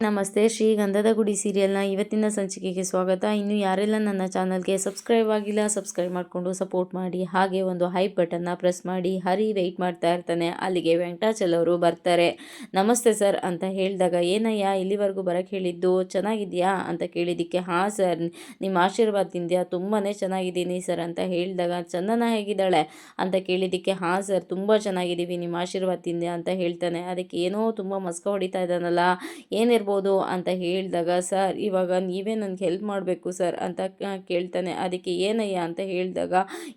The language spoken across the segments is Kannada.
ನಮಸ್ತೆ. ಶ್ರೀ ಗಂಧದ ಗುಡಿ ಸೀರಿಯಲ್ನ ಇವತ್ತಿನ ಸಂಚಿಕೆಗೆ ಸ್ವಾಗತ. ಇನ್ನು ಯಾರೆಲ್ಲ ನನ್ನ ಚಾನಲ್ಗೆ ಸಬ್ಸ್ಕ್ರೈಬ್ ಆಗಿಲ್ಲ, ಸಬ್ಸ್ಕ್ರೈಬ್ ಮಾಡಿಕೊಂಡು ಸಪೋರ್ಟ್ ಮಾಡಿ. ಹಾಗೆ ಒಂದು ಹೈಪ್ ಬಟನ್ನ ಪ್ರೆಸ್ ಮಾಡಿ. ಹರಿ ವೆಯ್ಟ್ ಮಾಡ್ತಾ ಇರ್ತಾನೆ. ಅಲ್ಲಿಗೆ ವೆಂಕಟಾಚಲ್ ಅವರು ಬರ್ತಾರೆ. ನಮಸ್ತೆ ಸರ್ ಅಂತ ಹೇಳಿದಾಗ, ಏನಯ್ಯ ಇಲ್ಲಿವರೆಗೂ ಬರೋಕ್ಕೆ ಹೇಳಿದ್ದು, ಚೆನ್ನಾಗಿದೆಯಾ ಅಂತ ಕೇಳಿದ್ದಕ್ಕೆ, ಹಾಂ ಸರ್ ನಿಮ್ಮ ಆಶೀರ್ವಾದದಿಂದ ತುಂಬಾ ಚೆನ್ನಾಗಿದ್ದೀನಿ ಸರ್ ಅಂತ ಹೇಳಿದಾಗ, ಚಂದನ ಹೇಗಿದ್ದಾಳೆ ಅಂತ ಕೇಳಿದ್ದಕ್ಕೆ, ಹಾಂ ಸರ್ ತುಂಬ ಚೆನ್ನಾಗಿದ್ದೀವಿ ನಿಮ್ಮ ಆಶೀರ್ವಾದದಿಂದ ಅಂತ ಹೇಳ್ತಾನೆ. ಅದಕ್ಕೆ ಏನೋ ತುಂಬ ಮಸ್ಕ ಹೊಡಿತಾ ಇದ್ದಾನಲ್ಲ, ಏನಿರ್ಬೋದು ಅಂತ ಹೇಳಿದಾಗ, ಸರ್ ಇವಾಗ ನೀವೇ ನನಗೆ ಹೆಲ್ಪ್ ಮಾಡಬೇಕು ಸರ್ ಅಂತ ಕೇಳ್ತಾನೆ. ಅದಕ್ಕೆ ಏನಯ್ಯ ಅಂತ ಹೇಳಿದಾಗ,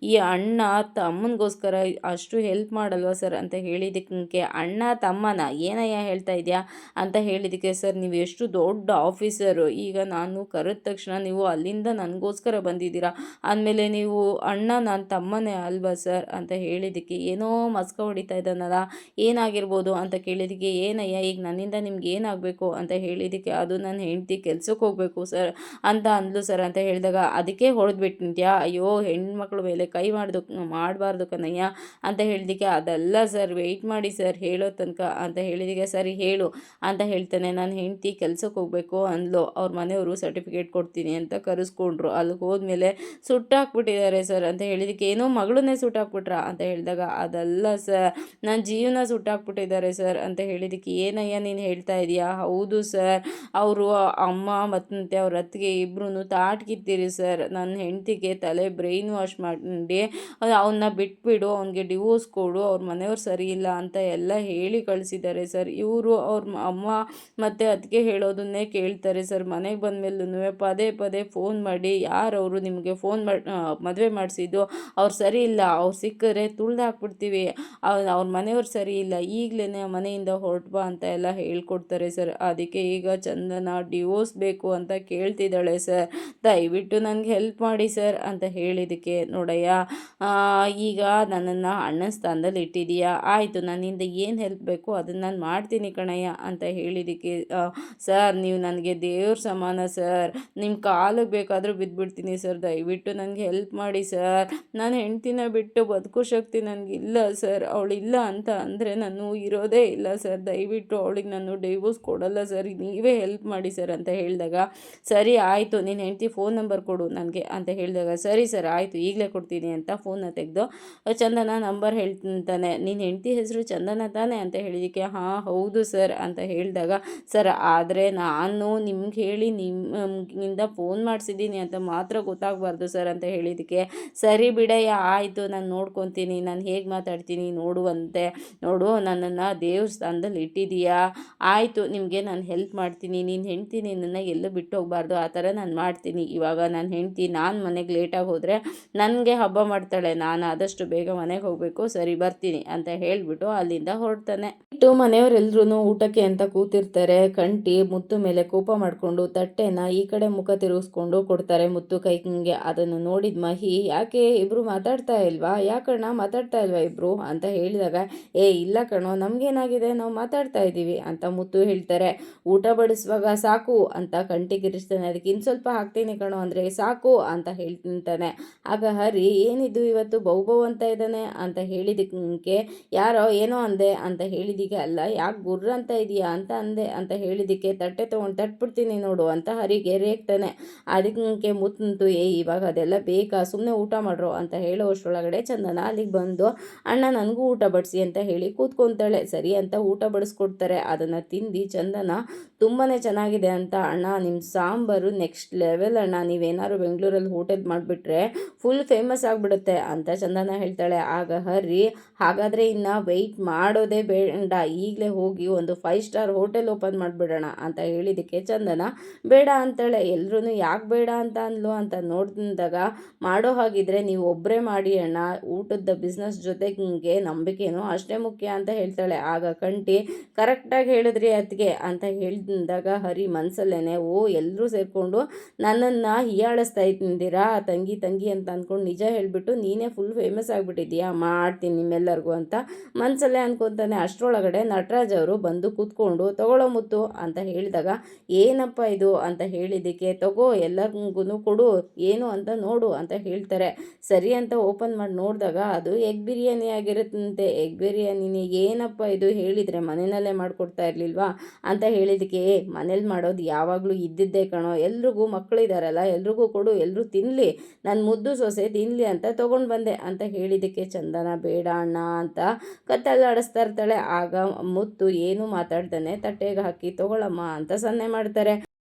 ಈ ಅಣ್ಣ ತಮ್ಮನಿಗೋಸ್ಕರ ಅಷ್ಟು ಹೆಲ್ಪ್ ಮಾಡಲ್ವಾ ಸರ್ ಅಂತ ಹೇಳಿದ್ದಕ್ಕೆ, ಅಣ್ಣ ತಮ್ಮನ ಏನಯ್ಯ ಹೇಳ್ತಾ ಇದೆಯಾ ಅಂತ ಹೇಳಿದ್ದಕ್ಕೆ, ಸರ್ ನೀವು ಎಷ್ಟು ದೊಡ್ಡ ಆಫೀಸರು, ಈಗ ನಾನು ಕರೆದ ತಕ್ಷಣ ನೀವು ಅಲ್ಲಿಂದ ನನಗೋಸ್ಕರ ಬಂದಿದ್ದೀರಾ, ಆದಮೇಲೆ ನೀವು ಅಣ್ಣ ನಾನು ತಮ್ಮನೇ ಅಲ್ವಾ ಸರ್ ಅಂತ ಹೇಳಿದ್ದಕ್ಕೆ, ಏನೋ ಮಸ್ಕ ಹೊಡಿತಾ ಇದ್ದಾನಲ್ಲ, ಏನಾಗಿರ್ಬೋದು ಅಂತ ಕೇಳಿದ್ದಕ್ಕೆ, ಏನಯ್ಯ ಈಗ ನನ್ನಿಂದ ನಿಮ್ಗೆ ಏನಾಗಬೇಕು ಅಂತ ಹೇಳಿದ್ದಕ್ಕೆ, ಅದು ನನ್ನ ಹೆಂಡತಿ ಕೆಲ್ಸಕ್ಕೆ ಹೋಗಬೇಕು ಸರ್ ಅಂತ ಅಂದ್ಲು ಸರ್ ಅಂತ ಹೇಳಿದಾಗ, ಅದಕ್ಕೆ ಹೊಡೆದ್ಬಿಟ್ಟಿದ್ಯಾ, ಅಯ್ಯೋ ಹೆಣ್ಮಕ್ಳ ಮೇಲೆ ಕೈ ಮಾಡಬಾರ್ದು ಕಣಯ್ಯ ಅಂತ ಹೇಳಿದ್ದಕ್ಕೆ, ಅದಲ್ಲ ಸರ್ ವೆಯ್ಟ್ ಮಾಡಿ ಸರ್ ಹೇಳೋ ತನಕ ಅಂತ ಹೇಳಿದ್ದಕ್ಕೆ, ಸರಿ ಹೇಳು ಅಂತ ಹೇಳ್ತಾನೆ. ನನ್ನ ಹೆಂಡತಿ ಕೆಲ್ಸಕ್ಕೆ ಹೋಗಬೇಕು ಅಂದ್ಲು, ಅವ್ರ ಮನೆಯವರು ಸರ್ಟಿಫಿಕೇಟ್ ಕೊಡ್ತೀನಿ ಅಂತ ಕರೆಸ್ಕೊಂಡ್ರು, ಅಲ್ಲಿಗೆ ಹೋದ್ಮೇಲೆ ಸುಟ್ಟಾಕ್ಬಿಟ್ಟಿದ್ದಾರೆ ಸರ್ ಅಂತ ಹೇಳಿದ್ದಕ್ಕೆ, ಏನೋ ಮಗಳನ್ನೇ ಸುಟ್ಟಾಕ್ಬಿಟ್ರಾ ಅಂತ ಹೇಳಿದಾಗ, ಅದಲ್ಲ ಸರ್ ನನ್ನ ಜೀವನ ಸುಟ್ಟಾಕ್ಬಿಟ್ಟಿದ್ದಾರೆ ಸರ್ ಅಂತ ಹೇಳಿದ್ದಕ್ಕೆ, ಏನಯ್ಯ ನೀನು ಹೇಳ್ತಾ ಇದೀಯಾ, ಹೌದು ಸರ್ ಅವರು ಅಮ್ಮ ಮತ್ತು ಅವ್ರ ಅತ್ತಿಗೆ ಇಬ್ಬರೂ ತಾಟ್ಕಿತ್ತೀರಿ ಸರ್, ನನ್ನ ಹೆಂಡತಿಗೆ ತಲೆ ಬ್ರೈನ್ ವಾಶ್ ಮಾಡಿ ಅವನ್ನ ಬಿಟ್ಬಿಡು, ಅವನಿಗೆ ಡಿವೋರ್ಸ್ ಕೊಡು, ಅವ್ರ ಮನೆಯವ್ರು ಸರಿ ಇಲ್ಲ ಅಂತ ಎಲ್ಲ ಹೇಳಿ ಕಳಿಸಿದ್ದಾರೆ ಸರ್. ಇವರು ಅವ್ರ ಅಮ್ಮ ಮತ್ತು ಅತ್ತಿಗೆ ಹೇಳೋದನ್ನೇ ಕೇಳ್ತಾರೆ ಸರ್. ಮನೆಗೆ ಬಂದಮೇಲೂ ಪದೇ ಪದೇ ಫೋನ್ ಮಾಡಿ, ಯಾರವರು ನಿಮಗೆ ಫೋನ್ ಮಾಡಿ ಮದುವೆ ಮಾಡಿಸಿದ್ದು, ಅವ್ರು ಸರಿ ಇಲ್ಲ, ಅವ್ರು ಸಿಕ್ಕಿದ್ರೆ ತುಳ್ದು ಹಾಕ್ಬಿಡ್ತೀವಿ, ಅವ್ರ ಮನೆಯವ್ರು ಸರಿ ಇಲ್ಲ, ಈಗಲೇ ಮನೆಯಿಂದ ಹೊರಟ್ಬಾ ಅಂತ ಎಲ್ಲ ಹೇಳ್ಕೊಡ್ತಾರೆ ಸರ್. ಅದಕ್ಕೆ ಈಗ ಚಂದನ ಡಿವೋರ್ಸ್ ಬೇಕು ಅಂತ ಕೇಳ್ತಿದ್ದಾಳೆ ಸರ್, ದಯವಿಟ್ಟು ನನಗೆ ಹೆಲ್ಪ್ ಮಾಡಿ ಸರ್ ಅಂತ ಹೇಳಿದ್ದಕ್ಕೆ, ನೋಡಯ್ಯ ಈಗ ನನ್ನನ್ನು ಅಣ್ಣನ ಸ್ಥಾನದಲ್ಲಿ ಇಟ್ಟಿದೀಯಾ, ಆಯಿತು ನನ್ನಿಂದ ಏನು ಹೆಲ್ಪ್ ಬೇಕು ಅದನ್ನು ನಾನು ಮಾಡ್ತೀನಿ ಕಣಯ್ಯ ಅಂತ ಹೇಳಿದ್ದಕ್ಕೆ, ಸರ್ ನೀವು ನನಗೆ ದೇವ್ರ ಸಮಾನ ಸರ್, ನಿಮ್ಮ ಕಾಲಿಗೆ ಬೇಕಾದರೂ ಬಿದ್ದುಬಿಡ್ತೀನಿ ಸರ್, ದಯವಿಟ್ಟು ನನಗೆ ಹೆಲ್ಪ್ ಮಾಡಿ ಸರ್, ನಾನು ಹೆಂಡ್ತಿನ ಬಿಟ್ಟು ಬದುಕೋ ಶಕ್ತಿ ನನಗಿಲ್ಲ ಸರ್, ಅವಳಿಲ್ಲ ಅಂತ ಅಂದರೆ ನಾನು ಇರೋದೇ ಇಲ್ಲ ಸರ್, ದಯವಿಟ್ಟು ಅವಳಿಗೆ ನಾನು ಡಿವೋರ್ಸ್ ಕೊಡಲ್ಲ ಸರ್, ನೀವೇ ಹೆಲ್ಪ್ ಮಾಡಿ ಸರ್ ಅಂತ ಹೇಳಿದಾಗ, ಸರಿ ಆಯಿತು ನಿನ್ನ ಹೆಂಡತಿ ಫೋನ್ ನಂಬರ್ ಕೊಡು ನನಗೆ ಅಂತ ಹೇಳಿದಾಗ, ಸರಿ ಸರ್ ಆಯಿತು ಈಗಲೇ ಕೊಡ್ತೀನಿ ಅಂತ ಫೋನ್ನ ತೆಗೆದು ಚಂದನ ನಂಬರ್ ಹೇಳ್ತಾನೆ. ನಿನ್ನ ಹೆಂಡತಿ ಹೆಸರು ಚಂದನ ತಾನೆ ಅಂತ ಹೇಳಿದ್ದಕ್ಕೆ, ಹಾಂ ಹೌದು ಸರ್ ಅಂತ ಹೇಳಿದಾಗ, ಸರ್ ಆದರೆ ನಾನು ನಿಮ್ಗೆ ಹೇಳಿ ನಿಮ್ಮಿಂದ ಫೋನ್ ಮಾಡಿಸಿದ್ದೀನಿ ಅಂತ ಮಾತ್ರ ಗೊತ್ತಾಗಬಾರ್ದು ಸರ್ ಅಂತ ಹೇಳಿದ್ದಕ್ಕೆ, ಸರಿ ಬಿಡಯ್ಯ ಆಯಿತು ನಾನು ನೋಡ್ಕೊತೀನಿ, ನಾನು ಹೇಗೆ ಮಾತಾಡ್ತೀನಿ ನೋಡುವಂತೆ, ನೋಡು ನನ್ನನ್ನು ದೇವ್ರ ಸ್ಥಾನದಲ್ಲಿ ಇಟ್ಟಿದೀಯಾ, ಆಯಿತು ನಿಮಗೆ ನಾನು ಹೆಲ್ಪ್ ಮಾಡ್ತೀನಿ, ನೀನು ಹೆಂಡ್ತಿ ನಿನ್ನನ್ನು ಎಲ್ಲೂ ಬಿಟ್ಟು ಹೋಗಬಾರ್ದು, ಆ ಥರ ನಾನು ಮಾಡ್ತೀನಿ. ಇವಾಗ ನನ್ನ ಹೆಂಡ್ತಿ ನಾನು ಮನೆಗೆ ಲೇಟಾಗಿ ಹೋದರೆ ನನಗೆ ಹಬ್ಬ ಮಾಡ್ತಾಳೆ, ನಾನು ಆದಷ್ಟು ಬೇಗ ಮನೆಗೆ ಹೋಗಬೇಕು, ಸರಿ ಬರ್ತೀನಿ ಅಂತ ಹೇಳಿಬಿಟ್ಟು ಅಲ್ಲಿಂದ ಹೊರಡ್ತಾನೆ. ಇಟ್ಟು ಮನೆಯವರೆಲ್ಲರೂ ಊಟಕ್ಕೆ ಅಂತ ಕೂತಿರ್ತಾರೆ. ಕಂಟಿ ಮುತ್ತು ಮೇಲೆ ಕೋಪ ಮಾಡಿಕೊಂಡು ತಟ್ಟೆನ ಈ ಕಡೆ ಮುಖ ತಿರುಗಿಸ್ಕೊಂಡು ಕೊಡ್ತಾರೆ ಮುತ್ತು ಕೈಗೆ. ಅದನ್ನು ನೋಡಿದ ಮಹಿ, ಯಾಕೆ ಇಬ್ಬರು ಮಾತಾಡ್ತಾ ಇಲ್ವಾ, ಯಾಕಣ್ಣ ಮಾತಾಡ್ತಾ ಇಲ್ವಾ ಇಬ್ಬರು ಅಂತ ಹೇಳಿದಾಗ, ಇಲ್ಲ ಕಣೋ ನಮಗೇನಾಗಿದೆ, ನಾವು ಮಾತಾಡ್ತಾ ಇದ್ದೀವಿ ಅಂತ ಮುತ್ತು ಹೇಳ್ತಾರೆ. ಊಟ ಬಡಿಸುವಾಗ ಸಾಕು ಅಂತ ಕಂಟಿ ಕಿರಿಸ್ತಾನೆ. ಅದಕ್ಕೆ ಇನ್ನು ಸ್ವಲ್ಪ ಹಾಕ್ತೀನಿ ಕಣೋ ಅಂದರೆ ಸಾಕು ಅಂತ ಹೇಳ್ತಾನೆ. ಆಗ ಹರಿ, ಏನಿದು ಇವತ್ತು ಬೌ ಅಂತ ಇದ್ದಾನೆ ಅಂತ ಹೇಳಿದ್ದಕ್ಕೆ, ಯಾರೋ ಏನೋ ಅಂದೆ ಅಂತ ಹೇಳಿದ್ದಕ್ಕೆ, ಅಲ್ಲ ಯಾಕೆ ಗುರ್ರ ಅಂತ ಇದೆಯಾ ಅಂತ ಅಂದೆ ಅಂತ ಹೇಳಿದ್ದಕ್ಕೆ, ತಟ್ಟೆ ತೊಗೊಂಡು ತಟ್ಬಿಡ್ತೀನಿ ನೋಡು ಅಂತ ಹರಿಗೆ ರೇಗ್ತಾನೆ. ಅದಕ್ಕೆ ಮುತ್ತು, ಇವಾಗ ಅದೆಲ್ಲ ಬೇಕಾ, ಸುಮ್ಮನೆ ಊಟ ಮಾಡ್ರೋ ಅಂತ ಹೇಳೋ ಅಷ್ಟರೊಳಗಡೆ ಚಂದನ ಅಲ್ಲಿಗೆ ಬಂದು, ಅಣ್ಣ ನನಗೂ ಊಟ ಬಡಿಸಿ ಅಂತ ಹೇಳಿ ಕೂತ್ಕೊತಾಳೆ. ಸರಿ ಅಂತ ಊಟ ಬಡಿಸ್ಕೊಡ್ತಾರೆ. ಅದನ್ನು ತಿಂದು ಚಂದನ ತುಂಬಾ ಚೆನ್ನಾಗಿದೆ ಅಂತ, ಅಣ್ಣ ನಿಮ್ಮ ಸಾಂಬಾರು ನೆಕ್ಸ್ಟ್ ಲೆವೆಲ್ ಅಣ್ಣ, ನೀವೇನಾದ್ರು ಬೆಂಗಳೂರಲ್ಲಿ ಹೋಟೆಲ್ ಮಾಡಿಬಿಟ್ರೆ ಫುಲ್ ಫೇಮಸ್ ಆಗಿಬಿಡುತ್ತೆ ಅಂತ ಚಂದನ ಹೇಳ್ತಾಳೆ. ಆಗ ಹರಿ, ಹಾಗಾದರೆ ಇನ್ನು ವೆಯ್ಟ್ ಮಾಡೋದೇ ಬೇಡ, ಈಗಲೇ ಹೋಗಿ ಒಂದು 5 ಸ್ಟಾರ್ ಹೋಟೆಲ್ ಓಪನ್ ಮಾಡಿಬಿಡೋಣ ಅಂತ ಹೇಳಿದ್ದಕ್ಕೆ ಚಂದನ ಬೇಡ ಅಂತಾಳೆ. ಎಲ್ಲರೂ ಯಾಕೆ ಬೇಡ ಅಂತ ಅಂದ್ಲು ಅಂತ ನೋಡಿದಾಗ, ಮಾಡೋ ಹಾಗಿದ್ರೆ ನೀವು ಒಬ್ಬರೇ ಮಾಡಿ ಅಣ್ಣ, ಊಟದ ಬಿಸ್ನೆಸ್ ಜೊತೆಗೆ ನಂಬಿಕೆನೂ ಅಷ್ಟೇ ಮುಖ್ಯ ಅಂತ ಹೇಳ್ತಾಳೆ. ಆಗ ಕಂಟಿ, ಕರೆಕ್ಟಾಗಿ ಹೇಳಿದ್ರಿ ಅದಕ್ಕೆ ಅಂತ ಹೇಳಿದಾಗ ಹರಿ ಮನಸ್ಸಲ್ಲೇ, ಎಲ್ಲರೂ ಸೇರಿಕೊಂಡು ನನ್ನನ್ನು ಹೀಯಾಳಿಸ್ತಾ ಇದ್ದೀರಾ ತಂಗಿ ತಂಗಿ ಅಂತ ಅಂದ್ಕೊಂಡು ನಿಜ ಹೇಳಿಬಿಟ್ಟು ನೀನೇ ಫುಲ್ ಫೇಮಸ್ ಆಗಿಬಿಟ್ಟಿದ್ದೀಯಾ, ಮಾಡ್ತೀನಿ ನಿಮ್ಮೆಲ್ಲರಿಗೂ ಅಂತ ಮನಸ್ಸಲ್ಲೇ ಅನ್ಕೊತಾನೆ. ಅಷ್ಟರೊಳಗಡೆ ನಟರಾಜ್ ಅವರು ಬಂದು ಕೂತ್ಕೊಂಡು, ತಗೊಳ್ಳೋ ಮುತ್ತು ಅಂತ ಹೇಳಿದಾಗ, ಏನಪ್ಪ ಇದು ಅಂತ ಹೇಳಿದ್ದಕ್ಕೆ, ತಗೋ ಎಲ್ಲರಿಗೂ ಕೊಡು, ಏನು ಅಂತ ನೋಡು ಅಂತ ಹೇಳ್ತಾರೆ. ಸರಿ ಅಂತ ಓಪನ್ ಮಾಡಿ ನೋಡಿದಾಗ ಅದು ಎಗ್ ಬಿರಿಯಾನಿ ಆಗಿರುತ್ತಂತೆ. ಎಗ್ ಬಿರಿಯಾನಿನೇ, ಏನಪ್ಪ ಇದು ಹೇಳಿದರೆ ಮನೆಯಲ್ಲೇ ಮಾಡಿಕೊಡ್ತಾ ಇರಲಿಲ್ವಾ ಅಂತ ಹೇಳಿ ಹೇಳಿದಕ್ಕೆ ಮನೇಲಿ ಮಾಡೋದು ಯಾವಾಗಲೂ ಇದ್ದಿದ್ದೇ ಕಣೋ, ಎಲ್ರಿಗೂ ಮಕ್ಕಳಿದಾರಲ್ಲ ಎಲ್ರಿಗೂ ಕೊಡು, ಎಲ್ಲರೂ ತಿನ್ನಲಿ, ನನ್ನ ಮುದ್ದು ಸೊಸೆ ತಿನ್ನಲಿ ಅಂತ ತೊಗೊಂಡು ಬಂದೆ ಅಂತ ಹೇಳಿದ್ದಕ್ಕೆ ಚಂದನ ಬೇಡ ಅಣ್ಣ ಅಂತ ಕತ್ತಲ್ಲಾಡಿಸ್ತಾ ಇರ್ತಾಳೆ. ಆಗ ಮುತ್ತು ಏನು ಮಾತಾಡ್ತಾನೆ ತಟ್ಟೆಗೆ ಹಾಕಿ ತಗೊಳಮ್ಮ ಅಂತ ಸನ್ನೆ ಮಾಡ್ತಾರೆ.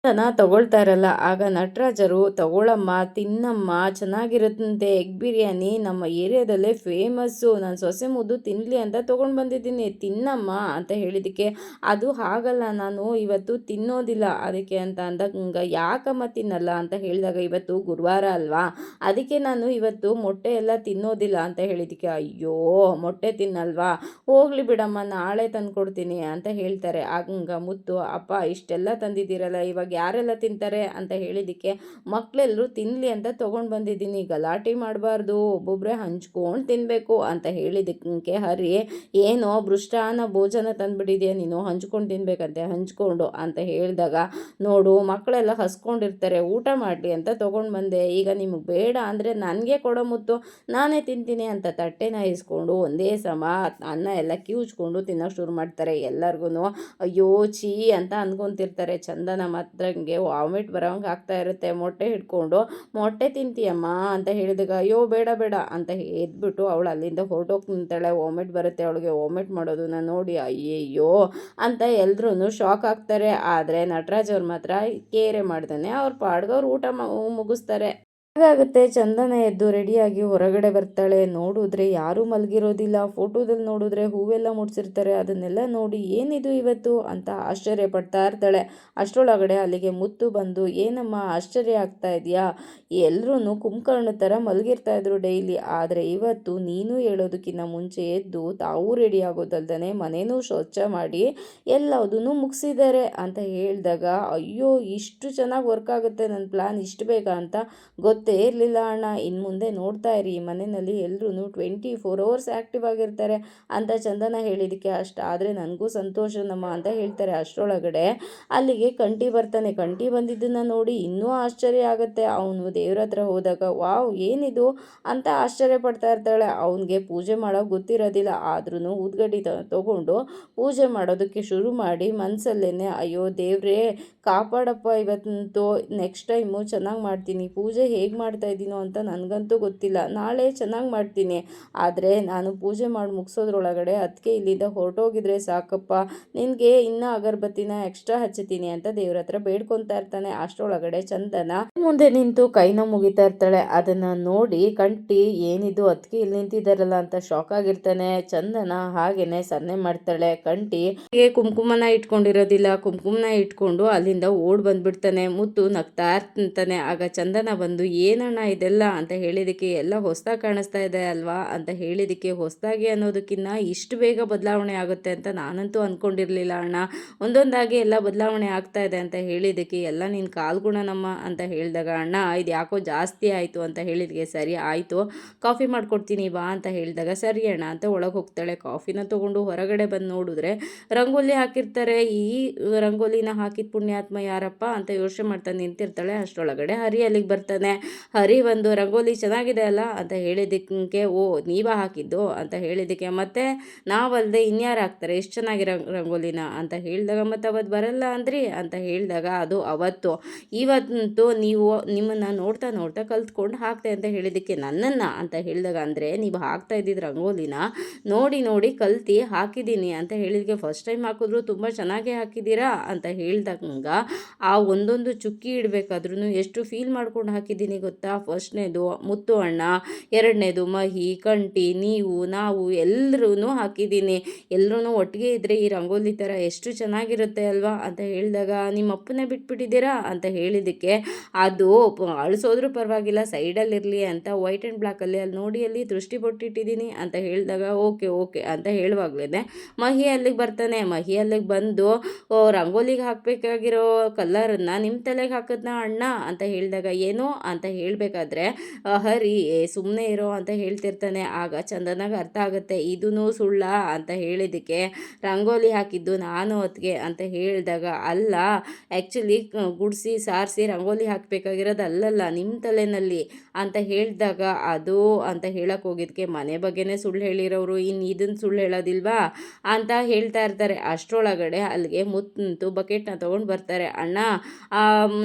ತಗೊಳ್ತಾ ಇರಲ್ಲ. ಆಗ ನಟರಾಜರು ತಗೊಳಮ್ಮ ತಿನ್ನಮ್ಮ ಚೆನ್ನಾಗಿರುತ್ತಂತೆ, ಎಗ್ ಬಿರಿಯಾನಿ ನಮ್ಮ ಏರಿಯಾದಲ್ಲೇ ಫೇಮಸ್ಸು, ನಾನು ಸೊಸೆ ಮುದ್ದು ತಿನ್ನಲಿ ಅಂತ ತೊಗೊಂಡು ಬಂದಿದ್ದೀನಿ, ತಿನ್ನಮ್ಮ ಅಂತ ಹೇಳಿದ್ದಕ್ಕೆ ಅದು ಹಾಗಲ್ಲ, ನಾನು ಇವತ್ತು ತಿನ್ನೋದಿಲ್ಲ ಅದಕ್ಕೆ ಅಂತ ಅಂದಾಗ ಯಾಕಮ್ಮ ತಿನ್ನಲ್ಲ ಅಂತ ಹೇಳಿದಾಗ ಇವತ್ತು ಗುರುವಾರ ಅಲ್ವಾ, ಅದಕ್ಕೆ ನಾನು ಇವತ್ತು ಮೊಟ್ಟೆ ಎಲ್ಲ ತಿನ್ನೋದಿಲ್ಲ ಅಂತ ಹೇಳಿದ್ದಕ್ಕೆ ಅಯ್ಯೋ ಮೊಟ್ಟೆ ತಿನ್ನಲ್ವಾ, ಹೋಗ್ಲಿ ಬಿಡಮ್ಮ ನಾಳೆ ತಂದ್ಕೊಡ್ತೀನಿ ಅಂತ ಹೇಳ್ತಾರೆ. ಆಗ ಮುತ್ತು ಅಪ್ಪ ಇಷ್ಟೆಲ್ಲ ತಂದಿದ್ದೀರಲ್ಲ ಇವಾಗ ಯಾರೆಲ್ಲ ತಿಂತಾರೆ ಅಂತ ಹೇಳಿದ್ದಕ್ಕೆ ಮಕ್ಕಳೆಲ್ಲರೂ ತಿನ್ನಲಿ ಅಂತ ತೊಗೊಂಡು ಬಂದಿದ್ದೀನಿ, ಗಲಾಟೆ ಮಾಡಬಾರ್ದು, ಒಬ್ಬೊಬ್ಬರೇ ಹಂಚ್ಕೊಂಡು ತಿನ್ನಬೇಕು ಅಂತ ಹೇಳಿದ್ದಕ್ಕೆ ಹರಿ ಏನೋ ಭೃಷ್ಟಾನ್ನ ಭೋಜನ ತಂದುಬಿಟ್ಟಿದೆಯಾ ನೀನು, ಹಂಚ್ಕೊಂಡು ತಿನ್ಬೇಕಂತೆ, ಹಂಚ್ಕೊಂಡು ಅಂತ ಹೇಳಿದಾಗ ನೋಡು ಮಕ್ಕಳೆಲ್ಲ ಹಸ್ಕೊಂಡಿರ್ತಾರೆ ಊಟ ಮಾಡಲಿ ಅಂತ ತೊಗೊಂಡು ಬಂದೆ, ಈಗ ನಿಮಗೆ ಬೇಡ ಅಂದರೆ ನನಗೆ ಕೊಡೋ ಮುತ್ತು ನಾನೇ ತಿಂತೀನಿ ಅಂತ ತಟ್ಟೆನ ಇಸ್ಕೊಂಡು ಒಂದೇ ಸಮ ಅನ್ನ ಎಲ್ಲ ಕಿವುಚ್ಕೊಂಡು ತಿನ್ನೋಕೆ ಶುರು ಮಾಡ್ತಾರೆ. ಎಲ್ಲರಿಗೂ ಅಯ್ಯೋ ಛೀ ಅಂತ ಅಂದ್ಕೊತಿರ್ತಾರೆ. ಚಂದನ ಮಾತ್ರಂಗೆ ವಾಮಿಟ್ ಬರೋಂಗೆ ಆಗ್ತಾ ಇರುತ್ತೆ. ಮೊಟ್ಟೆ ಹಿಡ್ಕೊಂಡು ಮೊಟ್ಟೆ ತಿಂತೀಯಮ್ಮ ಅಂತ ಹೇಳಿದಾಗ ಅಯ್ಯೋ ಬೇಡ ಬೇಡ ಅಂತ ಎದ್ಬಿಟ್ಟು ಅವಳು ಅಲ್ಲಿಂದ ಹೊರಟೋಗಿ ನಿಂತಾಳೆ. ವಾಮಿಟ್ ಬರುತ್ತೆ ಅವಳಿಗೆ, ವಾಮಿಟ್ ಮಾಡೋದನ್ನ ನೋಡಿ ಅಯ್ಯಯ್ಯೋ ಅಂತ ಎಲ್ಲರೂ ಶಾಕ್ ಆಗ್ತಾರೆ. ಆದರೆ ನಟರಾಜ್ ಅವ್ರು ಮಾತ್ರ ಕೇರೆ ಮಾಡ್ತಾನೆ ಅವ್ರ ಪಾಡ್ಗೆ ಅವ್ರು ಊಟ ಮುಗಿಸ್ತಾರೆ. ಹಾಗಾಗುತ್ತೆ. ಚಂದನ ಎದ್ದು ರೆಡಿಯಾಗಿ ಹೊರಗಡೆ ಬರ್ತಾಳೆ. ನೋಡಿದ್ರೆ ಯಾರೂ ಮಲಗಿರೋದಿಲ್ಲ. ಫೋಟೋದಲ್ಲಿ ನೋಡಿದ್ರೆ ಹೂವೆಲ್ಲ ಮುಡ್ಸಿರ್ತಾರೆ. ಅದನ್ನೆಲ್ಲ ನೋಡಿ ಏನಿದು ಇವತ್ತು ಅಂತ ಆಶ್ಚರ್ಯ ಪಡ್ತಾ ಇರ್ತಾಳೆ. ಅಷ್ಟರೊಳಗಡೆ ಅಲ್ಲಿಗೆ ಮುತ್ತು ಬಂದು ಏನಮ್ಮ ಆಶ್ಚರ್ಯ ಆಗ್ತಾ ಇದೆಯಾ, ಎಲ್ಲರೂ ಕುಂಭಕರ್ಣ ಥರ ಮಲಗಿರ್ತಾ ಇದ್ರು ಡೈಲಿ, ಆದರೆ ಇವತ್ತು ನೀನು ಹೇಳೋದಕ್ಕಿಂತ ಮುಂಚೆ ಎದ್ದು ತಾವು ರೆಡಿ ಆಗೋದಲ್ದೇ ಮನೇನೂ ಸ್ವಚ್ಛ ಮಾಡಿ ಎಲ್ಲದನ್ನು ಮುಗಿಸಿದ್ದಾರೆ ಅಂತ ಹೇಳಿದಾಗ ಅಯ್ಯೋ ಇಷ್ಟು ಚೆನ್ನಾಗಿ ವರ್ಕ್ ಆಗುತ್ತೆ ನನ್ನ ಪ್ಲ್ಯಾನ್ ಇಷ್ಟು ಬೇಗ ಅಂತ ಗೊತ್ತೇ ಇರಲಿಲ್ಲ ಅಣ್ಣ. ಇನ್ನು ಮುಂದೆ ನೋಡ್ತಾ ಇರಿ ಈ ಮನೆಯಲ್ಲಿ ಎಲ್ಲರೂ 24 hours ಆ್ಯಕ್ಟಿವ್ ಆಗಿರ್ತಾರೆ ಅಂತ ಚಂದನ ಹೇಳಿದ್ದಕ್ಕೆ ಅಷ್ಟಾದರೆ ನನಗೂ ಸಂತೋಷನಮ್ಮ ಅಂತ ಹೇಳ್ತಾರೆ. ಅಷ್ಟರೊಳಗಡೆ ಅಲ್ಲಿಗೆ ಕಂಠಿ ಬರ್ತಾನೆ. ಕಂಠಿ ಬಂದಿದ್ದನ್ನು ನೋಡಿ ಇನ್ನೂ ಆಶ್ಚರ್ಯ ಆಗುತ್ತೆ. ಅವನು ದೇವ್ರ ಹತ್ರ ಹೋದಾಗ ವಾವ್ ಏನಿದು ಅಂತ ಆಶ್ಚರ್ಯ ಪಡ್ತಾ ಇರ್ತಾಳೆ. ಅವನಿಗೆ ಪೂಜೆ ಮಾಡೋಕೆ ಗೊತ್ತಿರೋದಿಲ್ಲ, ಆದ್ರೂ ಊದ್ಗಡ್ಡಿ ತೊಗೊಂಡು ಪೂಜೆ ಮಾಡೋದಕ್ಕೆ ಶುರು ಮಾಡಿ ಮನಸ್ಸಲ್ಲೇನೆ ಅಯ್ಯೋ ದೇವ್ರೇ ಕಾಪಾಡಪ್ಪ, ಇವತ್ತಂತೂ ನೆಕ್ಸ್ಟ್ ಟೈಮು ಚೆನ್ನಾಗಿ ಮಾಡ್ತೀನಿ, ಪೂಜೆ ಹೇಗೆ ಮಾಡ್ತಾ ಇದ್ದೀನೋ ಅಂತ ನನಗಂತೂ ಗೊತ್ತಿಲ್ಲ, ನಾಳೆ ಚೆನ್ನಾಗಿ ಮಾಡ್ತೀನಿ, ಆದರೆ ನಾನು ಪೂಜೆ ಮಾಡಿ ಮುಗಿಸೋದ್ರೊಳಗಡೆ ಅದಕ್ಕೆ ಇಲ್ಲಿಂದ ಹೊರಟೋಗಿದ್ರೆ ಸಾಕಪ್ಪ, ನಿನಗೆ ಇನ್ನೂ ಅಗರಬತ್ತಿನ ಎಕ್ಸ್ಟ್ರಾ ಹಚ್ಚುತ್ತೀನಿ ಅಂತ ದೇವ್ರ ಹತ್ರ ಬೇಡ್ಕೊತಾ ಇರ್ತಾನೆ. ಅಷ್ಟರೊಳಗಡೆ ಚಂದನ ಮುಂದೆ ನಿಂತು ಕೈನ ಮುಗಿತಾ ಇರ್ತಾಳೆ. ಅದನ್ನು ನೋಡಿ ಕಂಠಿ ಏನಿದು ಅದಕ್ಕೆ ಇಲ್ಲಿ ನಿಂತಿದ್ದಾರಲ್ಲ ಅಂತ ಶಾಕ್ ಆಗಿರ್ತಾನೆ. ಚಂದನ ಹಾಗೇನೆ ಸನ್ನೆ ಮಾಡ್ತಾಳೆ. ಕಂಠಿ ಕುಂಕುಮನ ಇಟ್ಕೊಂಡಿರೋದಿಲ್ಲ, ಕುಂಕುಮನ ಇಟ್ಕೊಂಡು ಅಲ್ಲಿಂದ ಓಡ್ ಬಂದ್ಬಿಡ್ತಾನೆ. ಮುತ್ತು ನಗ್ತಾ ಇರ್ತಾನೆ. ಆಗ ಚಂದನ ಬಂದು ಏನಣ್ಣ ಇದೆಲ್ಲ ಅಂತ ಹೇಳಿದಕ್ಕೆ ಎಲ್ಲ ಹೊಸದಾಗಿ ಕಾಣಿಸ್ತಾ ಇದೆ ಅಲ್ವಾ ಅಂತ ಹೇಳಿದಕ್ಕೆ ಹೊಸದಾಗಿ ಅನ್ನೋದಕ್ಕಿಂತ ಇಷ್ಟು ಬೇಗ ಬದಲಾವಣೆ ಆಗುತ್ತೆ ಅಂತ ನಾನಂತೂ ಅಂದ್ಕೊಂಡಿರಲಿಲ್ಲ ಅಣ್ಣ, ಒಂದೊಂದಾಗಿ ಎಲ್ಲ ಬದಲಾವಣೆ ಆಗ್ತಾ ಇದೆ ಅಂತ ಹೇಳಿದಕ್ಕೆ ಎಲ್ಲ ನಿನ್ನ ಕಾಲ್ಗುಣನಮ್ಮ ಅಂತ ಹೇಳಿದಾಗ ಅಣ್ಣ ಇದು ಯಾಕೋ ಜಾಸ್ತಿ ಆಯಿತು ಅಂತ ಹೇಳಿದಕ್ಕೆ ಸರಿ ಆಯಿತು ಕಾಫಿ ಮಾಡ್ಕೊಡ್ತೀನಿ ಬಾ ಅಂತ ಹೇಳಿದಾಗ ಸರಿ ಅಣ್ಣ ಅಂತ ಒಳಗೆ ಹೋಗ್ತಾಳೆ. ಕಾಫಿನ ತೊಗೊಂಡು ಹೊರಗಡೆ ಬಂದು ನೋಡಿದ್ರೆ ರಂಗೋಲಿ ಹಾಕಿರ್ತಾರೆ. ಈ ರಂಗೋಲಿನ ಹಾಕಿದ ಪುಣ್ಯಾತ್ಮ ಯಾರಪ್ಪ ಅಂತ ಯೋಚನೆ ಮಾಡ್ತಾ ನಿಂತಿರ್ತಾಳೆ. ಅಷ್ಟರೊಳಗಡೆ ಹರಿ ಅಲ್ಲಿಗೆ ಬರ್ತಾನೆ. ಹರಿ ಒಂದು ರಂಗೋಲಿ ಚೆನ್ನಾಗಿದೆ ಅಲ್ಲ ಅಂತ ಹೇಳಿದ್ದಕ್ಕೆ ಓ ನೀವಾ ಹಾಕಿದ್ದು ಅಂತ ಹೇಳಿದ್ದಕ್ಕೆ ಮತ್ತೆ ನಾವಲ್ಲದೆ ಇನ್ಯಾರು ಹಾಕ್ತಾರೆ ಎಷ್ಟು ಚೆನ್ನಾಗಿರೋ ರಂಗೋಲಿನ ಅಂತ ಹೇಳಿದಾಗ ಮತ್ತೆ ಅವತ್ತು ಬರಲ್ಲ ಅಂದ್ರಿ ಅಂತ ಹೇಳಿದಾಗ ಅದು ಅವತ್ತು, ಇವತ್ತಂತೂ ನೀವು ನಿಮ್ಮನ್ನು ನೋಡ್ತಾ ನೋಡ್ತಾ ಕಲ್ತ್ಕೊಂಡು ಹಾಕ್ತೆ ಅಂತ ಹೇಳಿದ್ದಕ್ಕೆ ನನ್ನನ್ನು ಅಂತ ಹೇಳಿದಾಗ ಅಂದರೆ ನೀವು ಹಾಕ್ತಾ ಇದ್ದಿದ್ದು ರಂಗೋಲಿನ ನೋಡಿ ನೋಡಿ ಕಲ್ತು ಹಾಕಿದ್ದೀನಿ ಅಂತ ಹೇಳಿದಕ್ಕೆ ಫಸ್ಟ್ ಟೈಮ್ ಹಾಕಿದ್ರು ತುಂಬ ಚೆನ್ನಾಗೇ ಹಾಕಿದ್ದೀರಾ ಅಂತ ಹೇಳಿದಾಗ ಆ ಒಂದೊಂದು ಚುಕ್ಕಿ ಇಡಬೇಕಾದ್ರೂ ಎಷ್ಟು ಫೀಲ್ ಮಾಡ್ಕೊಂಡು ಹಾಕಿದ್ದೀನಿ ಗೊತ್ತಾ. ಫಸ್ಟ್ನೇದು ಮುತ್ತು ಅಣ್ಣ, ಎರಡನೇದು ಮಹಿ, ಕಂಠಿ, ನೀವು, ನಾವು ಎಲ್ಲರೂ ಹಾಕಿದ್ದೀನಿ, ಎಲ್ಲರೂ ಒಟ್ಟಿಗೆ ಇದ್ದರೆ ಈ ರಂಗೋಲಿ ಥರ ಎಷ್ಟು ಚೆನ್ನಾಗಿರುತ್ತೆ ಅಲ್ವಾ ಅಂತ ಹೇಳಿದಾಗ ನಿಮ್ಮ ಅಪ್ಪನೇ ಬಿಟ್ಬಿಟ್ಟಿದ್ದೀರಾ ಅಂತ ಹೇಳಿದ್ದಕ್ಕೆ ಅದು ಅಳಿಸೋದ್ರೂ ಪರವಾಗಿಲ್ಲ ಸೈಡಲ್ಲಿರಲಿ ಅಂತ ವೈಟ್ ಆ್ಯಂಡ್ ಬ್ಲ್ಯಾಕಲ್ಲಿ ಅಲ್ಲಿ ನೋಡಿ ಅಲ್ಲಿ ದೃಷ್ಟಿ ಬೊಟ್ಟಿಟ್ಟಿದ್ದೀನಿ ಅಂತ ಹೇಳಿದಾಗ ಓಕೆ ಓಕೆ ಅಂತ ಹೇಳುವಾಗಲೇ ಮಹಿ ಅಲ್ಲಿಗೆ ಬರ್ತಾನೆ. ಮಹಿ ಅಲ್ಲಿಗೆ ಬಂದು ರಂಗೋಲಿಗೆ ಹಾಕಬೇಕಾಗಿರೋ ಕಲರನ್ನು ನಿಮ್ಮ ತಲೆಗೆ ಹಾಕಿದ್ನ ಅಣ್ಣ ಅಂತ ಹೇಳಿದಾಗ ಏನು ಅಂತ ಹೇಳಬೇಕಾದ್ರೆ ಹರಿ ಸುಮ್ಮನೆ ಇರೋ ಅಂತ ಹೇಳ್ತಿರ್ತಾನೆ. ಆಗ ಚಂದನಾಗ ಅರ್ಥ ಆಗುತ್ತೆ ಇದೂ ಸುಳ್ಳ ಅಂತ ಹೇಳಿದ್ದಕ್ಕೆ ರಂಗೋಲಿ ಹಾಕಿದ್ದು ನಾನು ಹೊತ್ತಿಗೆ ಅಂತ ಹೇಳಿದಾಗ ಅಲ್ಲ, ಆ್ಯಕ್ಚುಲಿ ಗುಡಿಸಿ ಸಾರಿಸಿ ರಂಗೋಲಿ ಹಾಕಬೇಕಾಗಿರೋದು ಅಲ್ಲಲ್ಲ ನಿಮ್ಮ ತಲೆಯಲ್ಲಿ ಅಂತ ಹೇಳಿದಾಗ ಅದು ಅಂತ ಹೇಳಕ್ಕೆ ಹೋಗಿದ್ದಕ್ಕೆ ಮನೆ ಬಗ್ಗೆನೇ ಸುಳ್ಳು ಹೇಳಿರೋರು ಇನ್ನು ಇದನ್ನು ಸುಳ್ಳು ಹೇಳೋದಿಲ್ವಾ ಅಂತ ಹೇಳ್ತಾ ಇರ್ತಾರೆ. ಅಷ್ಟರೊಳಗಡೆ ಅಲ್ಲಿಗೆ ಮುತ್ತು ಬಕೆಟ್ನ ತೊಗೊಂಡು ಬರ್ತಾರೆ. ಅಣ್ಣ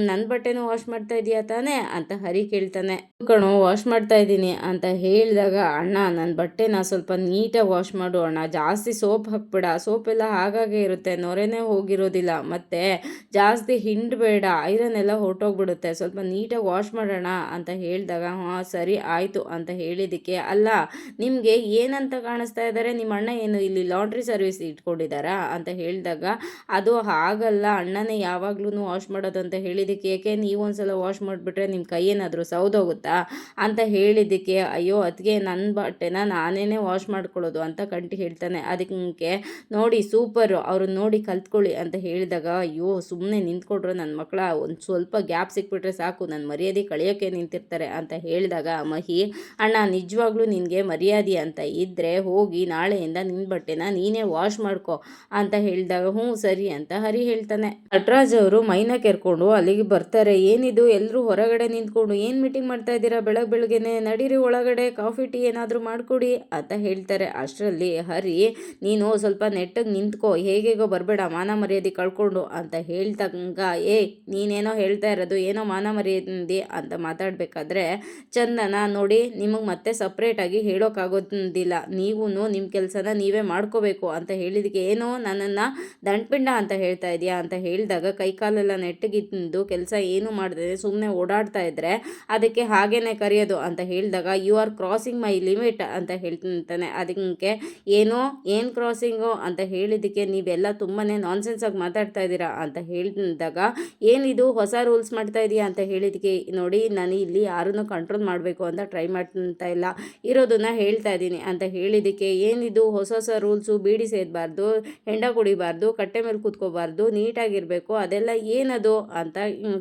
ನನ್ನ ಬಟ್ಟೆನೂ ವಾಶ್ ಮಾಡ್ತಾ ಇದೀಯಾ ತಾನೇ ಅಂತ ಹರಿ ಕೇಳ್ತಾನೆ. ಕಣೋ ವಾಶ್ ಮಾಡ್ತಾ ಇದ್ದೀನಿ ಅಂತ ಹೇಳಿದಾಗ ಅಣ್ಣ ನನ್ನ ಬಟ್ಟೆನ ಸ್ವಲ್ಪ ನೀಟಾಗಿ ವಾಶ್ ಮಾಡು ಅಣ್ಣ, ಜಾಸ್ತಿ ಸೋಪ್ ಹಾಕ್ಬೇಡ, ಸೋಪ್ ಎಲ್ಲ ಹಾಗಾಗೆ ಇರುತ್ತೆ, ನೊರೆನೇ ಹೋಗಿರೋದಿಲ್ಲ, ಮತ್ತು ಜಾಸ್ತಿ ಹಿಂಡಬೇಡ, ಐರನ್ ಎಲ್ಲ ಹೊರಟೋಗ್ಬಿಡುತ್ತೆ, ಸ್ವಲ್ಪ ನೀಟಾಗಿ ವಾಶ್ ಮಾಡೋಣ ಅಂತ ಹೇಳಿದಾಗ ಹಾಂ ಸರಿ ಆಯಿತು ಅಂತ ಹೇಳಿದ್ದಕ್ಕೆ ಅಲ್ಲ ನಿಮಗೆ ಏನಂತ ಕಾಣಿಸ್ತಾ ಇದ್ದಾರೆ, ನಿಮ್ಮ ಅಣ್ಣ ಏನು ಇಲ್ಲಿ ಲಾಂಡ್ರಿ ಸರ್ವಿಸ್ ಇಟ್ಕೊಂಡಿದ್ದಾರಾ ಅಂತ ಹೇಳಿದಾಗ ಅದು ಹಾಗಲ್ಲ ಅಣ್ಣನೇ ಯಾವಾಗ್ಲೂ ವಾಶ್ ಮಾಡೋದು ಅಂತ ಹೇಳಿದ್ದಕ್ಕೆ ಏಕೆ ನೀವು ಒಂದ್ಸಲ ವಾಶ್ ಮಾಡಿಬಿಟ್ರೆ ನಿಮ್ಮ ಕೈ ಏನಾದರೂ ಸೌದೋಗುತ್ತಾ ಅಂತ ಹೇಳಿದ್ದಕ್ಕೆ ಅಯ್ಯೋ ಅದಕ್ಕೆ ನನ್ನ ಬಟ್ಟೆನ ನಾನೇ ವಾಶ್ ಮಾಡ್ಕೊಳ್ಳೋದು ಅಂತ ಕಂಟಿ ಹೇಳ್ತಾನೆ. ಅದಕ್ಕೆ ನೋಡಿ ಸೂಪರು ಅವ್ರನ್ನ ನೋಡಿ ಕಲ್ತ್ಕೊಳ್ಳಿ ಅಂತ ಹೇಳಿದಾಗ ಅಯ್ಯೋ ಸುಮ್ಮನೆ ನಿಂತ್ಕೊಡ್ರು ನನ್ನ ಮಕ್ಕಳ, ಒಂದು ಸ್ವಲ್ಪ ಗ್ಯಾಪ್ ಸಿಕ್ಬಿಟ್ರೆ ಸಾಕು ನನ್ನ ಮರ್ಯಾದೆ ಕಳೆಯೋಕ್ಕೆ ನಿಂತಿರ್ತಾರೆ ಅಂತ ಹೇಳಿದಾಗ ಮಹಿ ಅಣ್ಣ ನಿಜವಾಗ್ಲೂ ನಿನಗೆ ಮರ್ಯಾದೆ ಅಂತ ಇದ್ದರೆ ಹೋಗಿ ನಾಳೆಯಿಂದ ನಿನ್ನ ಬಟ್ಟೆನ ನೀನೇ ವಾಶ್ ಮಾಡ್ಕೊ ಅಂತ ಹೇಳಿದಾಗ ಹ್ಞೂ ಸರಿ ಅಂತ ಹರಿ ಹೇಳ್ತಾನೆ. ನಟರಾಜ್ ಅವರು ಮೈನ ಕೆರ್ಕೊಂಡು ಅಲ್ಲಿಗೆ ಬರ್ತಾರೆ. ಏನಿದು ಎಲ್ಲರೂ ಹೊರಗಡೆ ನಿಂತ್ಕೊಂಡು ಏನು ಮೀಟಿಂಗ್ ಮಾಡ್ತಾ ಇದ್ದೀರಾ ಬೆಳಗ್ಗೆನೆ, ನಡೀರಿ ಒಳಗಡೆ ಕಾಫಿ ಟೀ ಏನಾದರೂ ಮಾಡಿಕೊಡಿ ಅಂತ ಹೇಳ್ತಾರೆ. ಅಷ್ಟರಲ್ಲಿ ಹರಿ ನೀನು ಸ್ವಲ್ಪ ನೆಟ್ಟಗೆ ನಿಂತ್ಕೋ, ಹೇಗೇಗೋ ಬರಬೇಡ ಮಾನ ಮರ್ಯಾದೆ ಕಳ್ಕೊಂಡು ಅಂತ ಹೇಳ್ತಂಗ ನೀನೇನೋ ಹೇಳ್ತಾ ಇರೋದು ಏನೋ ಮಾನ ಮರ್ಯಾದೆ ಅಂತ ಮಾತಾಡಬೇಕಾದ್ರೆ ಚಂದನ ನೋಡಿ ನಿಮಗೆ ಮತ್ತೆ ಸಪ್ರೇಟಾಗಿ ಹೇಳೋಕ್ಕಾಗೋದಿಲ್ಲ, ನೀವು ನಿಮ್ಮ ಕೆಲಸನ ನೀವೇ ಮಾಡ್ಕೋಬೇಕು ಅಂತ ಹೇಳಿದಕ್ಕೆ ಏನೋ ನನ್ನನ್ನು ದಂಡ್ಪಿಂಡ ಅಂತ ಹೇಳ್ತಾ ಇದೆಯಾ ಅಂತ ಹೇಳಿದಾಗ ಕೈಕಾಲೆಲ್ಲ ನೆಟ್ಟಗಿದ್ದು ಕೆಲಸ ಏನು ಮಾಡಿದೆ ಸುಮ್ಮನೆ ಓಡಾಡ್ತಾ ಇದ್ದರೆ ಅದಕ್ಕೆ ಹಾಗೇನೆ ಕರೆಯೋದು ಅಂತ ಹೇಳಿದಾಗ you are crossing my limit ಅಂತ ಹೇಳ್ತಾನೆ. ಅದಕ್ಕೆ ಏನು ಕ್ರಾಸಿಂಗು ಅಂತ ಹೇಳಿದ್ದಕ್ಕೆ ನೀವೆಲ್ಲ ತುಂಬಾ ನಾನ್ಸೆನ್ಸಾಗಿ ಮಾತಾಡ್ತಾ ಇದ್ದೀರಾ ಅಂತ ಹೇಳಿದಾಗ ಏನಿದು ಹೊಸ ರೂಲ್ಸ್ ಮಾಡ್ತಾ ಇದೆಯಾ ಅಂತ ಹೇಳಿದ್ದಕ್ಕೆ ನೋಡಿ ನಾನು ಇಲ್ಲಿ ಯಾರನ್ನು ಕಂಟ್ರೋಲ್ ಮಾಡಬೇಕು ಅಂತ ಟ್ರೈ ಮಾಡ್ತಾ ಇಲ್ಲ, ಇರೋದನ್ನ ಹೇಳ್ತಾ ಇದ್ದೀನಿ ಅಂತ ಹೇಳಿದ್ದಕ್ಕೆ ಏನಿದು ಹೊಸ ರೂಲ್ಸು, ಬೀಡಿ ಸೇದಬಾರ್ದು, ಹೆಂಡ ಕುಡಿಬಾರ್ದು, ಕಟ್ಟೆ ಮೇಲೆ ಕೂತ್ಕೋಬಾರ್ದು, ನೀಟಾಗಿರಬೇಕು, ಅದೆಲ್ಲ ಏನದು ಅಂತ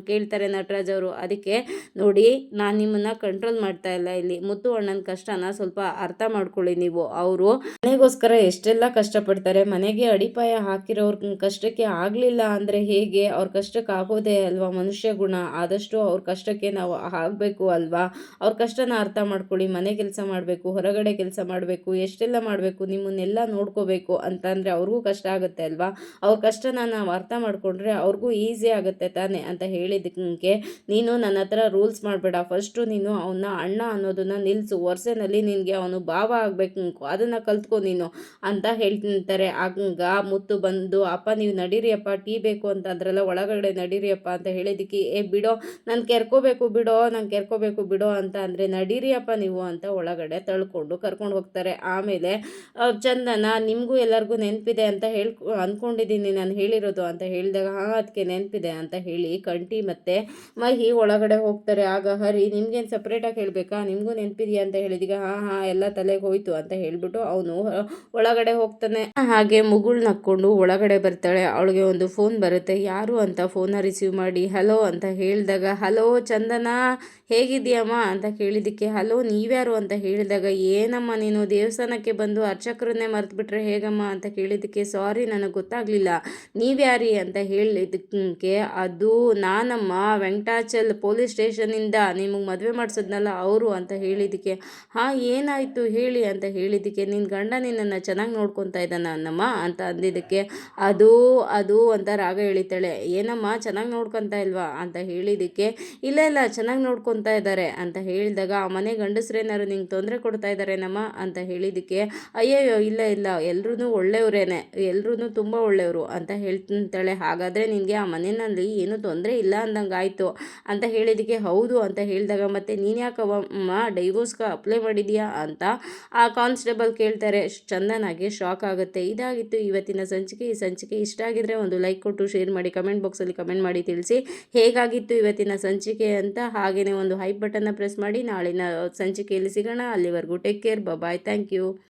ಕೇಳ್ತಾರೆ ನಟರಾಜ್ ಅವರು. ಅದಕ್ಕೆ ನೋಡಿ ನಾನು ನಿಮ್ಮನ್ನು ಕಂಟ್ರೋಲ್ ಮಾಡ್ತಾ ಇಲ್ಲ, ಇಲ್ಲಿ ಮುತ್ತು ಅಣ್ಣನ ಕಷ್ಟನ ಸ್ವಲ್ಪ ಅರ್ಥ ಮಾಡ್ಕೊಳ್ಳಿ ನೀವು, ಅವರು ಮನೆಗೋಸ್ಕರ ಎಷ್ಟೆಲ್ಲ ಕಷ್ಟಪಡ್ತಾರೆ, ಮನೆಗೆ ಅಡಿಪಾಯ ಹಾಕಿರೋರ್ ಕಷ್ಟಕ್ಕೆ ಆಗಲಿಲ್ಲ ಅಂದರೆ ಹೇಗೆ, ಅವ್ರ ಕಷ್ಟಕ್ಕೆ ಆಗೋದೇ ಅಲ್ವಾ ಮನುಷ್ಯ ಗುಣ, ಆದಷ್ಟು ಅವ್ರ ಕಷ್ಟಕ್ಕೆ ನಾವು ಆಗಬೇಕು ಅಲ್ವಾ, ಅವ್ರ ಕಷ್ಟನ ಅರ್ಥ ಮಾಡ್ಕೊಳ್ಳಿ, ಮನೆ ಕೆಲಸ ಮಾಡಬೇಕು, ಹೊರಗಡೆ ಕೆಲಸ ಮಾಡಬೇಕು, ಎಷ್ಟೆಲ್ಲ ಮಾಡಬೇಕು, ನಿಮ್ಮನ್ನೆಲ್ಲ ನೋಡ್ಕೋಬೇಕು ಅಂತಂದರೆ ಅವ್ರಿಗೂ ಕಷ್ಟ ಆಗುತ್ತೆ ಅಲ್ವಾ, ಅವ್ರ ಕಷ್ಟನ ನಾವು ಅರ್ಥ ಮಾಡಿಕೊಂಡ್ರೆ ಅವ್ರಿಗೂ ಈಸಿ ಆಗುತ್ತೆ ತಾನೆ ಅಂತ ಹೇಳಿದ್ದಕ್ಕೆ ನೀನು ನನ್ನ ಹತ್ರ ರೂಲ್ಸ್ ಮಾಡಬೇಡ, ಫಸ್ಟು ನೀನು ಅವನ್ನ ಅಣ್ಣ ಅನ್ನೋದನ್ನು ನಿಲ್ಲಿಸು, ವರ್ಷನಲ್ಲಿ ನಿನಗೆ ಅವನು ಭಾವ ಆಗಬೇಕು ಅದನ್ನು ಕಲ್ತ್ಕೊ ನೀನು ಅಂತ ಹೇಳ್ತಾರೆ. ಆಗ ಮುತ್ತು ಬಂದು ಅಪ್ಪ ನೀವು ನಡೀರಿ ಅಪ್ಪ ಟೀ ಬೇಕು ಅಂತ ಅಂದ್ರಲ್ಲ ಒಳಗಡೆ ನಡೀರಿ ಅಪ್ಪ ಅಂತ ಹೇಳಿದ್ದಕ್ಕೆ ಬಿಡೋ ನಾನು ಕೆರ್ಕೋಬೇಕು ಬಿಡೋ ಅಂತ ಅಂದರೆ ನಡೀರಿ ಅಪ್ಪ ನೀವು ಅಂತ ಒಳಗಡೆ ತಳ್ಕೊಂಡು ಕರ್ಕೊಂಡು ಹೋಗ್ತಾರೆ. ಆಮೇಲೆ ಚಂದನ ನಿಮಗೂ ಎಲ್ಲರಿಗೂ ನೆನಪಿದೆ ಅಂತ ಅಂದ್ಕೊಂಡಿದ್ದೀನಿ ನಾನು ಹೇಳಿರೋದು ಅಂತ ಹೇಳಿದಾಗ ಅದಕ್ಕೆ ನೆನಪಿದೆ ಅಂತ ಹೇಳಿ ಕಂಟಿ ಮತ್ತು ಮಹಿ ಒಳಗಡೆ ಹೋಗ್ತಾರೆ. ಆಗ ಹರಿ ನಿಮ್ಗೇನು ಸಪ್ರೇಟಾಗಿ ಹೇಳಬೇಕಾ, ನಿಮಗೂ ನೆನಪಿದೆಯಾ ಅಂತ ಹೇಳಿದೀಗ ಹಾಂ ಎಲ್ಲ ತಲೆಗೆ ಹೋಯ್ತು ಅಂತ ಹೇಳಿಬಿಟ್ಟು ಅವನು ಒಳಗಡೆ ಹೋಗ್ತಾನೆ. ಹಾಗೆ ಮುಗುಳು ನಕ್ಕೊಂಡು ಒಳಗಡೆ ಬರ್ತಾಳೆ. ಅವಳಿಗೆ ಒಂದು ಫೋನ್ ಬರುತ್ತೆ, ಯಾರು ಅಂತ ಫೋನ ರಿಸೀವ್ ಮಾಡಿ ಹಲೋ ಅಂತ ಹೇಳಿದಾಗ ಹಲೋ ಚಂದನ ಹೇಗಿದೆಯಮ್ಮ ಅಂತ ಕೇಳಿದ್ದಕ್ಕೆ ಹಲೋ ನೀವ್ಯಾರು ಅಂತ ಹೇಳಿದಾಗ ಏನಮ್ಮ ನೀನು ದೇವಸ್ಥಾನಕ್ಕೆ ಬಂದು ಅರ್ಚಕರನ್ನೇ ಮರೆತುಬಿಟ್ರೆ ಹೇಗಮ್ಮ ಅಂತ ಕೇಳಿದ್ದಕ್ಕೆ ಸಾರಿ ನನಗೆ ಗೊತ್ತಾಗಲಿಲ್ಲ ನೀವ್ಯಾರಿ ಅಂತ ಹೇಳಿದ್ದಕ್ಕೆ ಅದು ನಾನಮ್ಮ ವೆಂಕಟಾಚಲ್ ಪೊಲೀಸ್ ಸ್ಟೇಷನಿಂದ ನಿಮಗೆ ಮದುವೆ ಮಾಡಿಸೋದ್ನಲ್ಲ ಅವರು ಅಂತ ಹೇಳಿದ್ದಕ್ಕೆ ಹಾಂ ಏನಾಯಿತು ಹೇಳಿ ಅಂತ ಹೇಳಿದ್ದಕ್ಕೆ ನಿನ್ನ ಗಂಡ ನಿನ್ನನ್ನು ಚೆನ್ನಾಗಿ ನೋಡ್ಕೊತಾ ಇದ್ದಾನ ಅನ್ನಮ್ಮ ಅಂತ ಅಂದಿದ್ದಕ್ಕೆ ಅದು ಅಂತ ರಾಗ ಎಳಿತಾಳೆ. ಏನಮ್ಮ ಚೆನ್ನಾಗಿ ನೋಡ್ಕೊತಾ ಇಲ್ವಾ ಅಂತ ಹೇಳಿದ್ದಕ್ಕೆ ಇಲ್ಲ ಚೆನ್ನಾಗಿ ನೋಡ್ಕೊತಾ ಇದ್ದಾರೆ ಅಂತ ಹೇಳಿದಾಗ ಆ ಮನೆ ಗಂಡಸ್ರೇನಾರು ನಿಂಗೆ ತೊಂದರೆ ಕೊಡ್ತಾ ಇದ್ದಾರೇನಮ್ಮ ಅಂತ ಹೇಳಿದ್ದಕ್ಕೆ ಅಯ್ಯಯ್ಯೋ ಇಲ್ಲ ಎಲ್ಲರೂ ಒಳ್ಳೆಯವರೇನೆ, ಎಲ್ಲರೂ ತುಂಬ ಒಳ್ಳೆಯವರು ಅಂತ ಹೇಳ್ತಾಳೆ. ಹಾಗಾದರೆ ನಿನಗೆ ಆ ಮನೆಯಲ್ಲಿ ಏನೂ ತೊಂದರೆ ಇಲ್ಲ ಅಂದಂಗೆ ಆಯಿತು ಅಂತ ಹೇಳಿದ್ದಕ್ಕೆ ಹೌದು ಅಂತ ಹೇಳಿದಾಗ ಮತ್ತೆ ನೀನು ಯಾಕಮ್ಮ ಡೈವೋರ್ಸ್ಗೆ ಅಪ್ಲೈ ಮಾಡಿದೀಯಾ ಅಂತ ಆ ಕಾನ್ಸ್ಟೇಬಲ್ ಕೇಳ್ತಾರೆ. ಚಂದನಾಗೆ ಶಾಕ್ ಆಗುತ್ತೆ. ಇದಾಗಿತ್ತು ಇವತ್ತಿನ ಸಂಚಿಕೆ. ಈ ಸಂಚಿಕೆ ಇಷ್ಟ ಆಗಿದ್ರೆ ಒಂದು ಲೈಕ್ ಕೊಟ್ಟು ಶೇರ್ ಮಾಡಿ, ಕಮೆಂಟ್ ಬಾಕ್ಸಲ್ಲಿ ಕಮೆಂಟ್ ಮಾಡಿ ತಿಳಿಸಿ ಹೇಗಾಗಿತ್ತು ಇವತ್ತಿನ ಸಂಚಿಕೆ ಅಂತ. ಹಾಗೆಯೇ ಒಂದು ಹೈಪ್ ಬಟನ್ನ ಪ್ರೆಸ್ ಮಾಡಿ. ನಾಳಿನ ಸಂಚಿಕೆಯಲ್ಲಿ ಸಿಗೋಣ. ಅಲ್ಲಿವರೆಗೂ take care, bye, thank you.